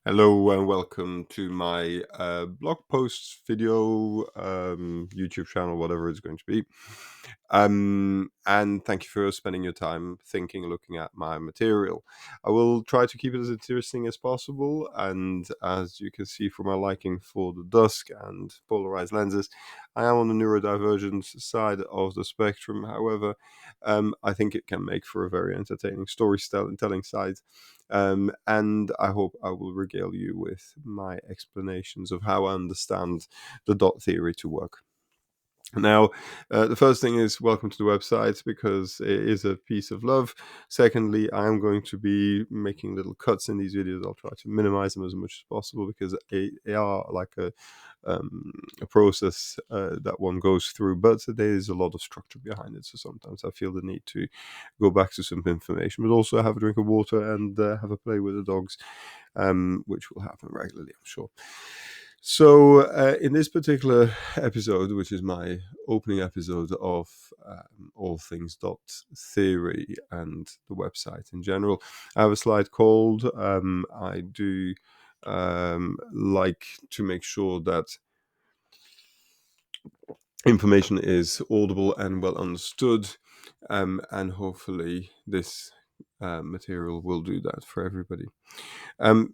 Hello and welcome to my blog post, video, YouTube channel, whatever it's going to be. And thank you for spending your time thinking, looking at my material. I will try to keep it as interesting as possible. And as you can see from my liking for the dusk and polarized lenses, I am on the neurodivergence side of the spectrum. However, I think it can make for a very entertaining storytelling side. And I hope I will regale you with my explanations of how I understand the dot theory to work. Now, the first thing is welcome to the website because it is a piece of love. Secondly, I am going to be making little cuts in these videos. I'll try to minimize them as much as possible because they are like a process that one goes through, but there is a lot of structure behind it. So sometimes I feel the need to go back to some information, but also have a drink of water and have a play with the dogs, which will happen regularly, I'm sure. So, in this particular episode, which is my opening episode of All Things Dot Theory and the website in general, I have a slide called I do like to make sure that information is audible and well understood, and hopefully this material will do that for everybody.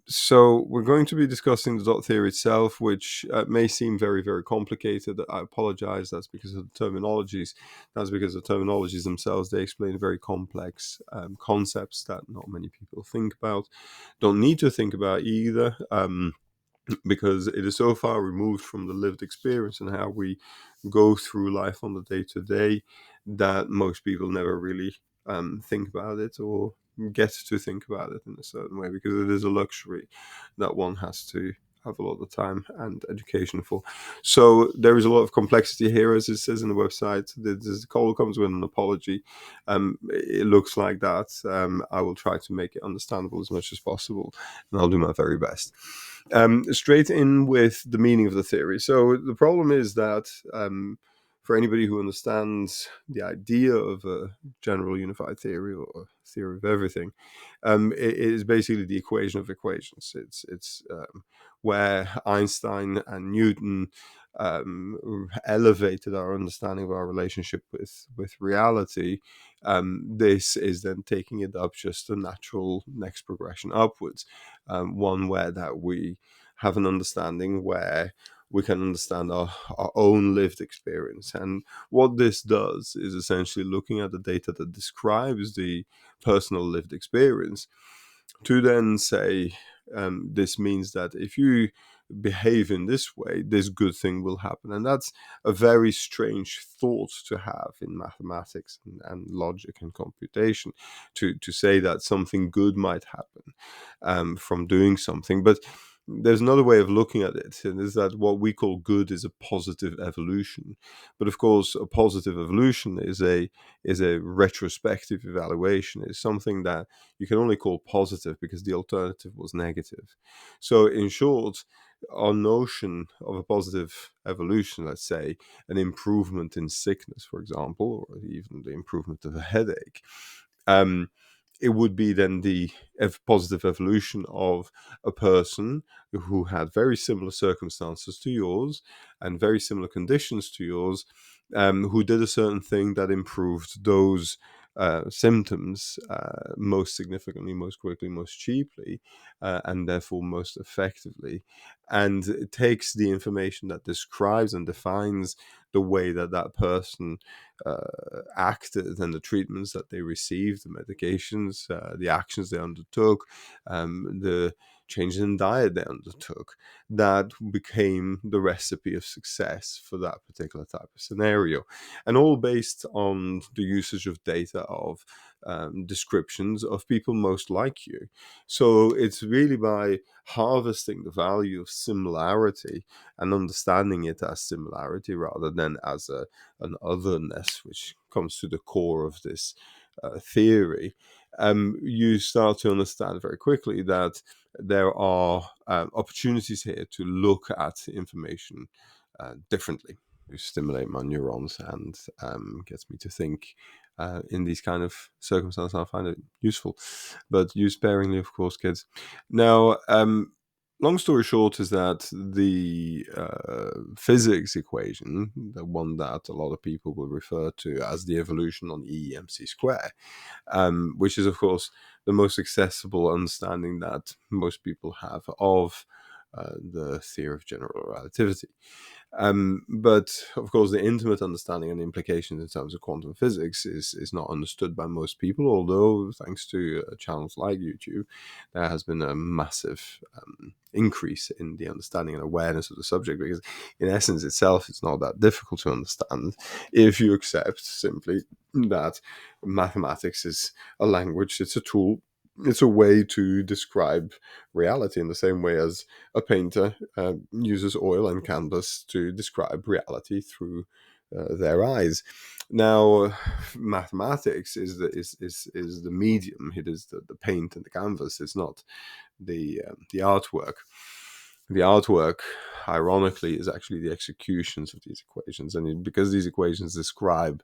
So we're going to be discussing the dot theory itself, which may seem very, very complicated. I apologize. That's because of the terminologies. That's because the terminologies themselves, they explain very complex concepts that not many people think about, don't need to think about either. Because it is so far removed from the lived experience and how we go through life on the day to day that most people never really think about it or get to think about it in a certain way, because it is a luxury that one has to have a lot of time and education for. So there is a lot of complexity here, as it says in the website. The call comes with an apology. It looks like that. I will try to make it understandable as much as possible, and I'll do my very best. Straight in with the meaning of the theory. So the problem is that for anybody who understands the idea of a general unified theory or a theory of everything, it is basically the equation of equations. It's where Einstein and Newton elevated our understanding of our relationship with reality. This is then taking it up just a natural next progression upwards, one where that we have an understanding where we can understand our own lived experience. And what this does is essentially looking at the data that describes the personal lived experience to then say, this means that if you behave in this way, this good thing will happen. And that's a very strange thought to have in mathematics and logic and computation, to say that something good might happen from doing something. But there's another way of looking at it, and is that what we call good is a positive evolution. But of course, a positive evolution is a retrospective evaluation. It's something that you can only call positive because the alternative was negative. So, in short, our notion of a positive evolution, let's say an improvement in sickness, for example, or even the improvement of a headache, um, it would be then the positive evolution of a person who had very similar circumstances to yours and very similar conditions to yours, who did a certain thing that improved those symptoms most significantly, most quickly, most cheaply, and therefore most effectively. And it takes the information that describes and defines the way that that person acted and the treatments that they received, the medications, the actions they undertook, the changes in diet they undertook, that became the recipe of success for that particular type of scenario. And all based on the usage of data of descriptions of people most like you. So it's really by harvesting the value of similarity and understanding it as similarity rather than as an otherness, which comes to the core of this theory, you start to understand very quickly that there are opportunities here to look at information differently, to stimulate my neurons and gets me to think in these kind of circumstances. I find it useful, but use sparingly, of course, kids. Now, Long story short is that the physics equation, the one that a lot of people will refer to as the evolution on E/mc square, which is, of course, the most accessible understanding that most people have of the theory of general relativity. But of course, the intimate understanding and implications in terms of quantum physics is not understood by most people. Although, thanks to channels like YouTube, there has been a massive increase in the understanding and awareness of the subject. Because, in essence, itself, it's not that difficult to understand if you accept simply that mathematics is a language, it's a tool, it's a way to describe reality in the same way as a painter uses oil and canvas to describe reality through their eyes. Now, mathematics is the medium. It is the paint and the canvas. It's not the artwork. The artwork, ironically, is actually the executions of these equations, and because these equations describe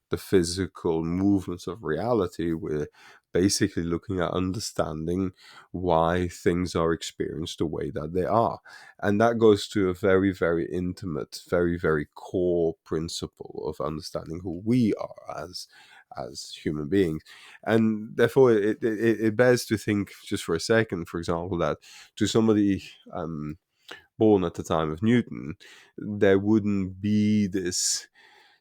the physical movements of reality, we're basically looking at understanding why things are experienced the way that they are. And that goes to a very, very intimate, very, very core principle of understanding who we are as human beings. And therefore, it bears to think just for a second, for example, that to somebody born at the time of Newton, there wouldn't be this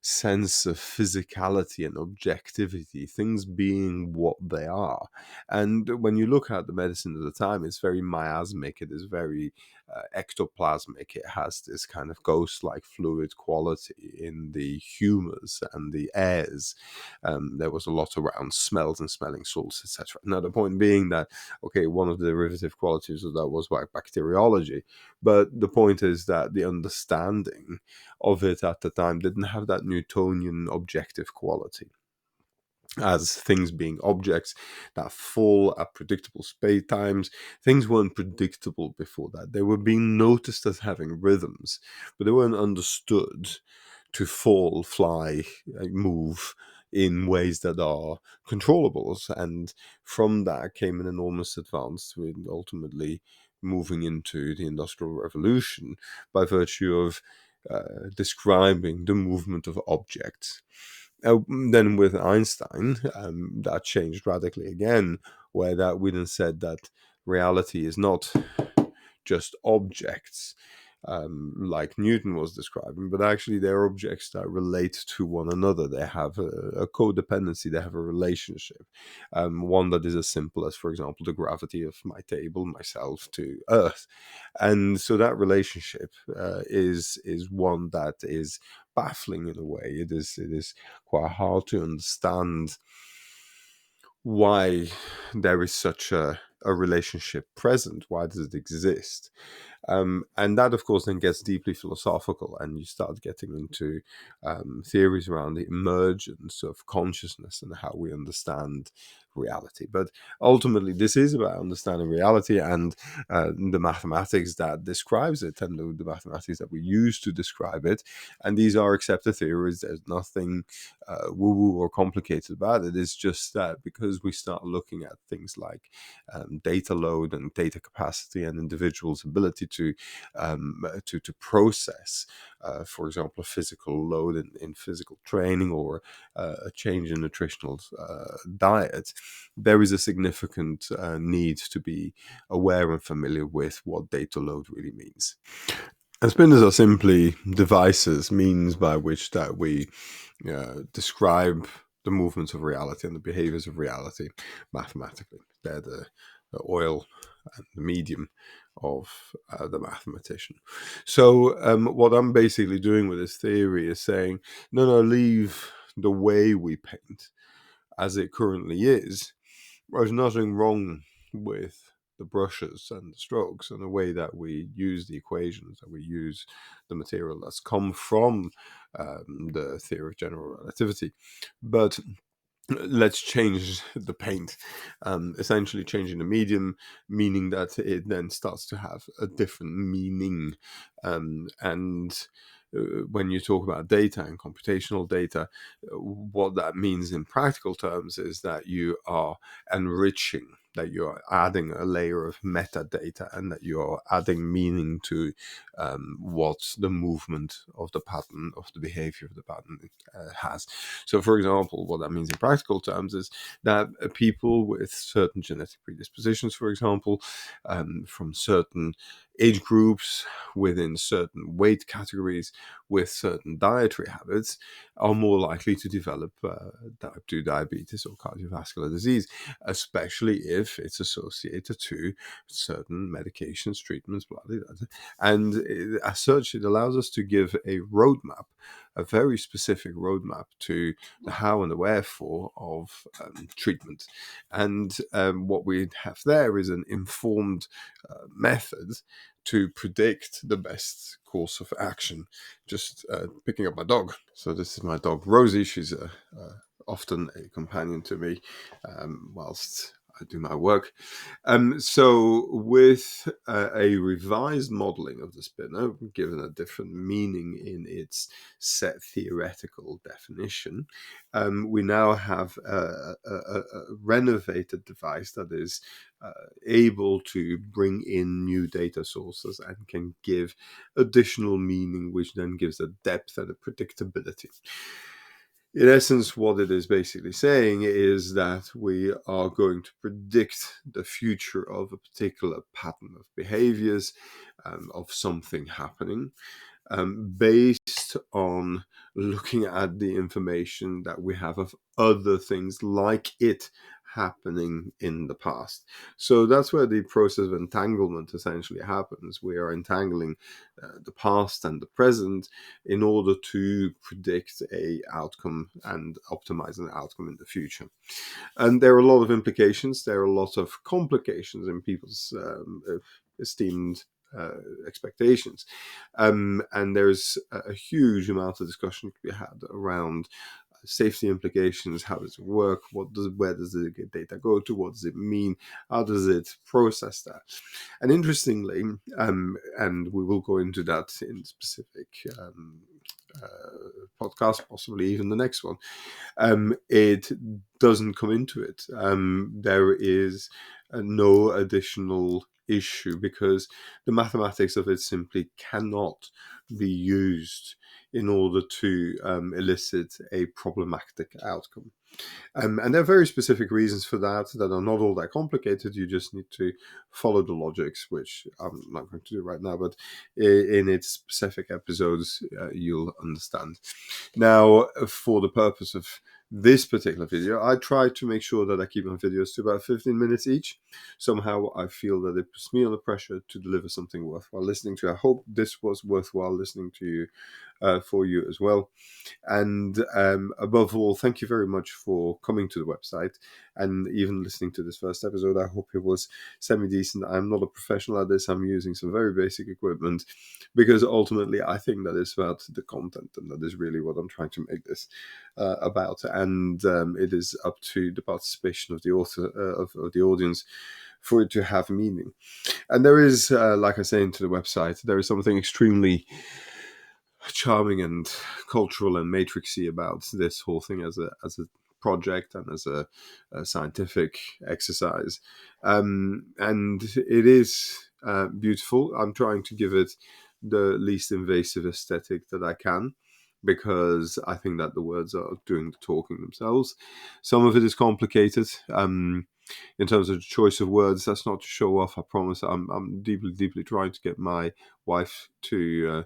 sense of physicality and objectivity, things being what they are. And when you look at the medicine of the time, it's very miasmic, it is very ectoplasmic, it has this kind of ghost like fluid quality in the humors and the airs. There was a lot around smells and smelling salts, etc. Now, the point being that, okay, one of the derivative qualities of that was like bacteriology, but the point is that the understanding of it at the time didn't have that Newtonian objective quality as things being objects that fall at predictable space times. Things weren't predictable before that. They were being noticed as having rhythms, but they weren't understood to fall, fly, move in ways that are controllables. And from that came an enormous advance with ultimately moving into the Industrial Revolution by virtue of describing the movement of objects. Then with Einstein, that changed radically again, where that we then said that reality is not just objects, like Newton was describing, but actually they're objects that relate to one another. They have a codependency, they have a relationship, one that is as simple as, for example, the gravity of my table, myself, to Earth. And so that relationship is one that is baffling in a way. It is quite hard to understand why there is such a relationship present. Why does it exist? And that, of course, then gets deeply philosophical, and you start getting into theories around the emergence of consciousness and how we understand reality. But ultimately, this is about understanding reality and the mathematics that describes it, and the mathematics that we use to describe it. And these are accepted theories. There's nothing woo-woo or complicated about it. It's just that because we start looking at things like data load and data capacity and individuals' ability to process, for example, a physical load in physical training or a change in nutritional diet, there is a significant need to be aware and familiar with what data load really means. And spins are simply devices, means by which that we describe the movements of reality and the behaviors of reality mathematically. They're the oil and the medium of the mathematician. So what I'm basically doing with this theory is saying, no, leave the way we paint as it currently is. There's nothing wrong with the brushes and the strokes and the way that we use the equations, that we use the material that's come from the theory of general relativity. But let's change the paint, essentially changing the medium, meaning that it then starts to have a different meaning. And when you talk about data and computational data, what that means in practical terms is that you are enriching that you're adding a layer of metadata and that you're adding meaning to what the movement of the pattern, of the behavior of the pattern has. So, for example, what that means in practical terms is that people with certain genetic predispositions, for example, from certain age groups, within certain weight categories, with certain dietary habits, are more likely to develop type 2 diabetes or cardiovascular disease, especially if it's associated to certain medications, treatments, blah, blah, blah. And as such, it allows us to give a roadmap, a very specific roadmap to the how and the wherefore of treatment. And what we have there is an informed method to predict the best course of action. Just picking up my dog. So this is my dog Rosie. She's often a companion to me whilst I do my work. So with a revised modeling of the spinner, given a different meaning in its set theoretical definition, we now have a renovated device that is able to bring in new data sources and can give additional meaning, which then gives a depth and a predictability. In essence, what it is basically saying is that we are going to predict the future of a particular pattern of behaviors, of something happening, based on looking at the information that we have of other things like it happening in the past. So that's where the process of entanglement essentially happens. We are entangling the past and the present in order to predict a outcome and optimize an outcome in the future. And there are a lot of implications. There are a lot of complications in people's esteemed expectations. And there's a huge amount of discussion to be had around safety implications. How does it work? Where does the data go to? What does it mean? How does it process that? And interestingly, and we will go into that in specific podcast, possibly even the next one, it doesn't come into it. There is no additional issue because the mathematics of it simply cannot be used in order to elicit a problematic outcome. And there are very specific reasons for that are not all that complicated. You just need to follow the logics, which I'm not going to do right now, but in its specific episodes, you'll understand. Now, for the purpose of this particular video, I try to make sure that I keep my videos to about 15 minutes each. Somehow I feel that it puts me under pressure to deliver something worthwhile listening to. I hope this was worthwhile listening to you, for you as well. And above all, thank you very much for coming to the website and even listening to this first episode. I hope it was semi-decent. I'm not a professional at this. I'm using some very basic equipment because ultimately I think that it's about the content, and that is really what I'm trying to make this about. And it is up to the participation of the author, of the audience, for it to have meaning. And there is, like I say into the website, there is something extremely charming and cultural and matrixy about this whole thing as a project and as a scientific exercise, and it is beautiful. I'm trying to give it the least invasive aesthetic that I can, because I think that the words are doing the talking themselves. Some of it is complicated. In terms of the choice of words, that's not to show off, I promise. I'm deeply trying to get my wife to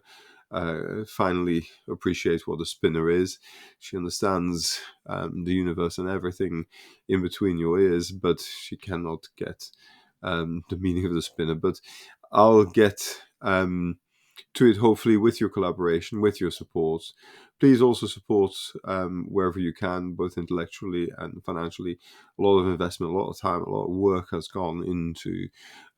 finally appreciate what a spinner is. She understands the universe and everything in between your ears, but she cannot get the meaning of the spinner. But I'll get to it, hopefully, with your collaboration, with your support. Please also support wherever you can, both intellectually and financially. A lot of investment, a lot of time, a lot of work has gone into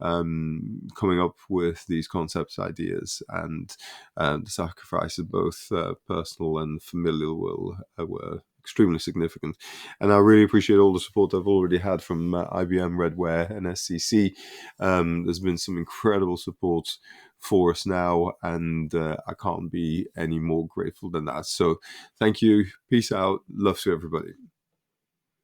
coming up with these concepts, ideas, and the sacrifices, both personal and familial, were extremely significant. And I really appreciate all the support I've already had from IBM, Redware, and SCC. There's been some incredible support for us now, and I can't be any more grateful than that. So thank you. Peace out. Love to everybody.